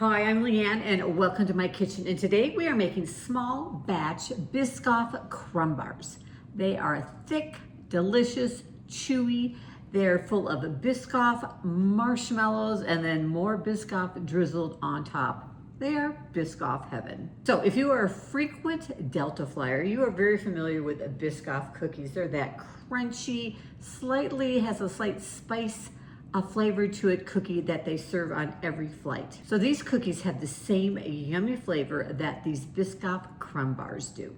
Hi, I'm Leanne and welcome to my kitchen. And today we are making small batch Biscoff crumb bars. They are thick, delicious, chewy. They're full of Biscoff marshmallows and then more Biscoff drizzled on top. They are Biscoff heaven. So if you are a frequent Delta flyer, you are very familiar with Biscoff cookies. They're that crunchy, has a slight spice, a flavor to it cookie that they serve on every flight. So these cookies have the same yummy flavor that these Biscoff crumb bars do.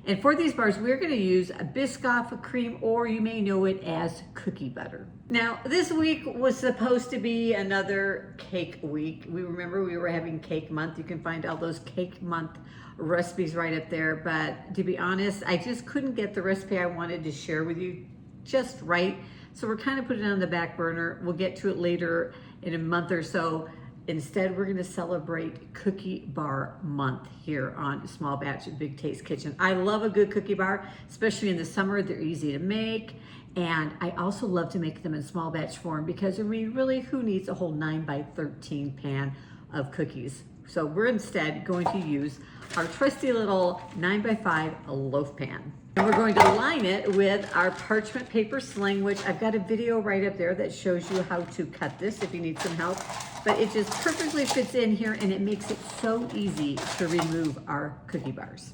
And for these bars, we're gonna use a Biscoff cream, or you may know it as cookie butter. Now, this week was supposed to be another cake week. We were having cake month. You can find all those cake month recipes right up there. But to be honest, I just couldn't get the recipe I wanted to share with you just right. So we're kind of putting it on the back burner. We'll get to it later in a month or so. Instead, we're gonna celebrate Cookie Bar Month here on Small Batch Big Taste Kitchen. I love a good cookie bar, especially in the summer. They're easy to make. And I also love to make them in small batch form because I mean, really, who needs a whole 9x13 pan of cookies? So we're instead going to use our trusty little 9x5 loaf pan. And we're going to line it with our parchment paper sling, which I've got a video right up there that shows you how to cut this if you need some help. But it just perfectly fits in here and it makes it so easy to remove our cookie bars.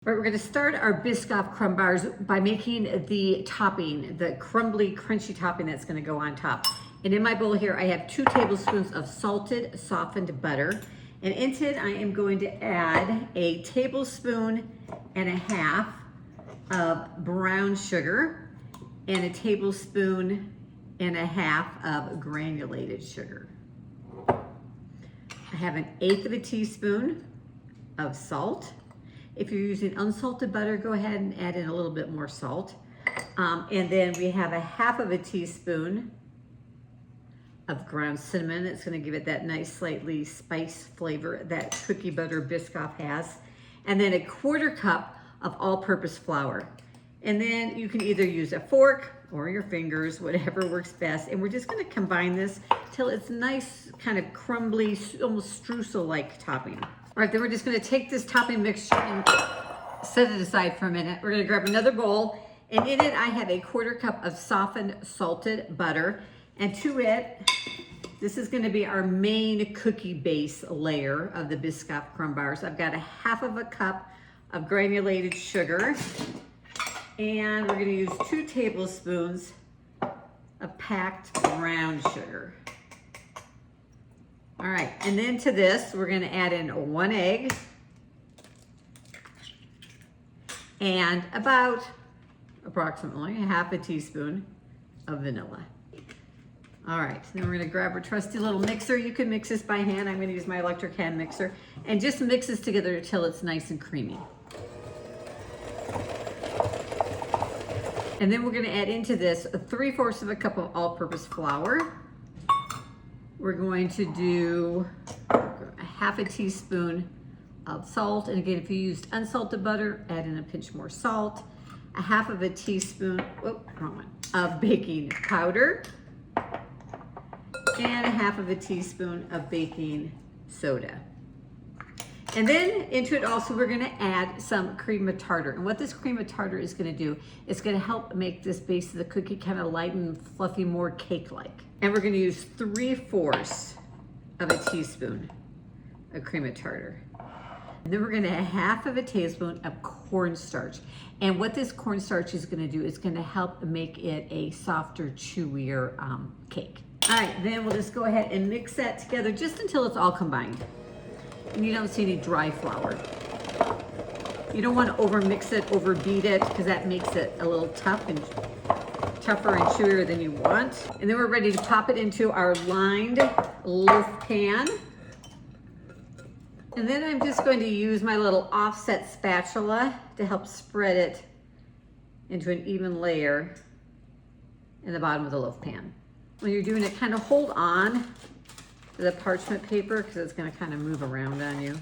All right, we're gonna start our Biscoff crumb bars by making the topping, the crumbly, crunchy topping that's gonna go on top. And in my bowl here, I have 2 tablespoons of salted, softened butter. And into it, I am going to add a tablespoon and a half of brown sugar and a tablespoon and a half of granulated sugar. I have 1/8 of a teaspoon of salt. If you're using unsalted butter, go ahead and add in a little bit more salt. And then we have 1/2 of a teaspoon of ground cinnamon. It's gonna give it that nice, slightly spice flavor that cookie butter Biscoff has. And then 1/4 cup of all-purpose flour. And then you can either use a fork or your fingers, whatever works best. And we're just gonna combine this till it's nice, kind of crumbly, almost streusel-like topping. All right, then we're just gonna take this topping mixture and set it aside for a minute. We're gonna grab another bowl, and in it I have 1/4 cup of softened salted butter. And to it, this is gonna be our main cookie base layer of the Biscoff crumb bars. I've got 1/2 of a cup of granulated sugar, and we're gonna use 2 tablespoons of packed brown sugar. All right, and then to this, we're gonna add in 1 egg and about approximately 1/2 a teaspoon of vanilla. All right, then we're gonna grab our trusty little mixer. You can mix this by hand. I'm gonna use my electric hand mixer and just mix this together until it's nice and creamy. And then we're gonna add into this 3/4 of a cup of all-purpose flour. We're going to do 1/2 a teaspoon of salt. And again, if you used unsalted butter, add in a pinch more salt. 1/2 of a teaspoon, wrong one, of baking powder. And 1/2 of a teaspoon of baking soda. And then into it also, we're gonna add some cream of tartar. And what this cream of tartar is gonna do, is gonna help make this base of the cookie kind of light and fluffy, more cake-like. And we're gonna use 3/4 of a teaspoon of cream of tartar. And then we're gonna add 1/2 of a tablespoon of cornstarch. And what this cornstarch is gonna do, is gonna help make it a softer, chewier cake. All right, then we'll just go ahead and mix that together just until it's all combined. And you don't see any dry flour. You don't want to overmix it, overbeat it, because that makes it a little tougher and chewier than you want. And then we're ready to pop it into our lined loaf pan. And then I'm just going to use my little offset spatula to help spread it into an even layer in the bottom of the loaf pan. When you're doing it, kind of hold on to the parchment paper because it's going to kind of move around on you.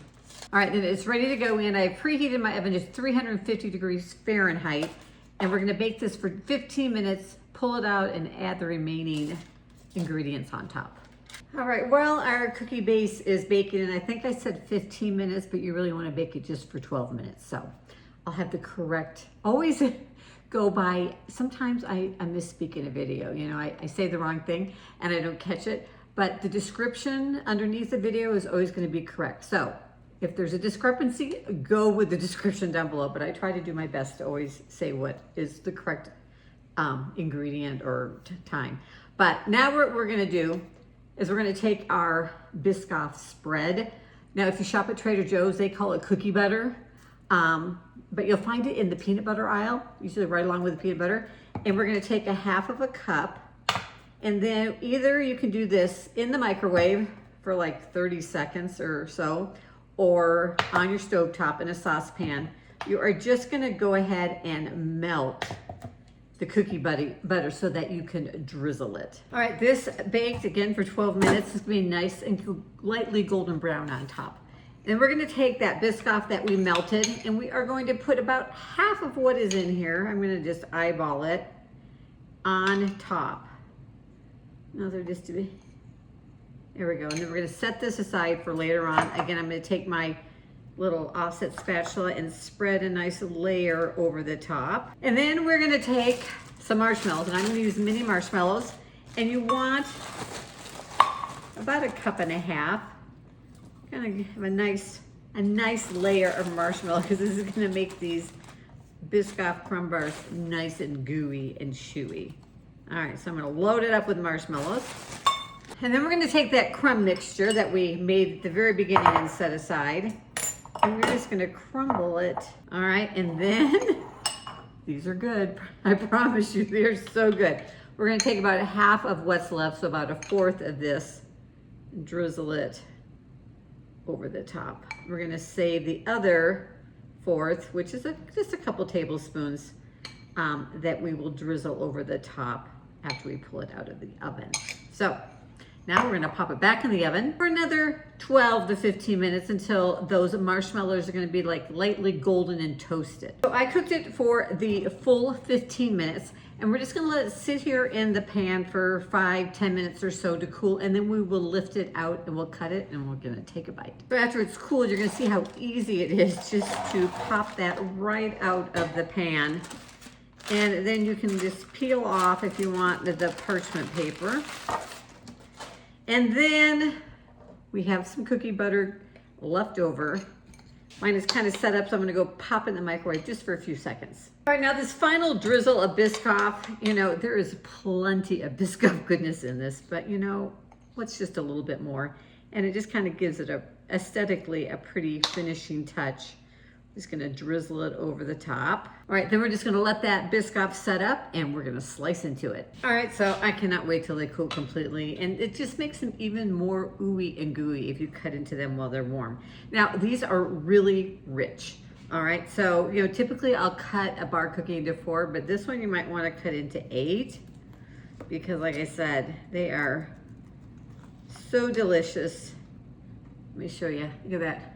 All right, then it's ready to go in. I preheated my oven to 350 degrees Fahrenheit, and we're going to bake this for 15 minutes, pull it out, and add the remaining ingredients on top. All right, well, our cookie base is baking, and I think I said 15 minutes, but you really want to bake it just for 12 minutes. So I'll have the correct, always go by, sometimes I misspeak in a video, you know, I say the wrong thing and I don't catch it, but the description underneath the video is always going to be correct. So if there's a discrepancy, go with the description down below, but I try to do my best to always say what is the correct ingredient or time. But now what we're going to do is we're going to take our Biscoff spread. Now, if you shop at Trader Joe's, they call it cookie butter, but you'll find it in the peanut butter aisle, usually right along with the peanut butter. And we're going to take a half of a cup, and then either you can do this in the microwave for like 30 seconds or so, or on your stovetop in a saucepan. You are just going to go ahead and melt the cookie butter so that you can drizzle it. All right, this baked again for 12 minutes. It's gonna be nice and lightly golden brown on top. And we're gonna take that Biscoff that we melted, and we are going to put about half of what is in here. I'm gonna just eyeball it on top. Another just to be, there we go. And then we're gonna set this aside for later on. Again, I'm gonna take my little offset spatula and spread a nice layer over the top. And then we're gonna take some marshmallows, and I'm gonna use mini marshmallows. And you want about a cup and a half. Gonna have a nice layer of marshmallow, because this is gonna make these Biscoff crumb bars nice and gooey and chewy. All right, so I'm gonna load it up with marshmallows. And then we're gonna take that crumb mixture that we made at the very beginning and set aside. And we're just gonna crumble it. All right, and then, these are good. I promise you, they're so good. We're gonna take about half of what's left, so about a fourth of this, and drizzle it over the top. We're gonna save the other fourth, which is just a couple tablespoons, that we will drizzle over the top after we pull it out of the oven. So, now we're gonna pop it back in the oven for another 12 to 15 minutes until those marshmallows are gonna be like lightly golden and toasted. So I cooked it for the full 15 minutes, and we're just gonna let it sit here in the pan for 5-10 minutes or so to cool, and then we will lift it out and we'll cut it and we're gonna take a bite. So after it's cooled, you're gonna see how easy it is just to pop that right out of the pan. And then you can just peel off, if you want, the parchment paper. And then we have some cookie butter left over. Mine is kind of set up, so I'm gonna go pop in the microwave just for a few seconds. All right, now this final drizzle of Biscoff, you know, there is plenty of Biscoff goodness in this, but you know, what's just a little bit more? And it just kind of gives it aesthetically a pretty finishing touch. Just gonna drizzle it over the top. All right, then we're just gonna let that Biscoff set up and we're gonna slice into it. All right, so I cannot wait till they cool completely, and it just makes them even more ooey and gooey if you cut into them while they're warm. Now, these are really rich. All right, so you know, typically I'll cut a bar cookie into 4, but this one you might wanna cut into 8, because like I said, they are so delicious. Let me show you, look at that.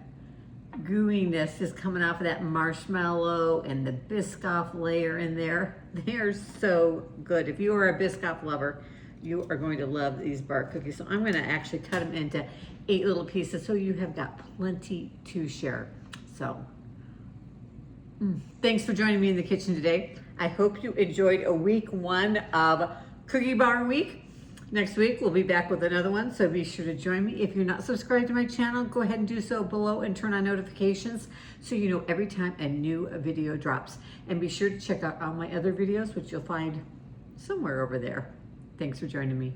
Gooiness is coming off of that marshmallow and the Biscoff layer in there. They are so good. If you are a Biscoff lover, you are going to love these bar cookies. So I'm going to actually cut them into 8 little pieces, so you have got plenty to share. So thanks for joining me in the kitchen today. I hope you enjoyed a week 1 of Cookie Bar Week. Next week, we'll be back with another one, so be sure to join me. If you're not subscribed to my channel, go ahead and do so below and turn on notifications so you know every time a new video drops. And be sure to check out all my other videos, which you'll find somewhere over there. Thanks for joining me.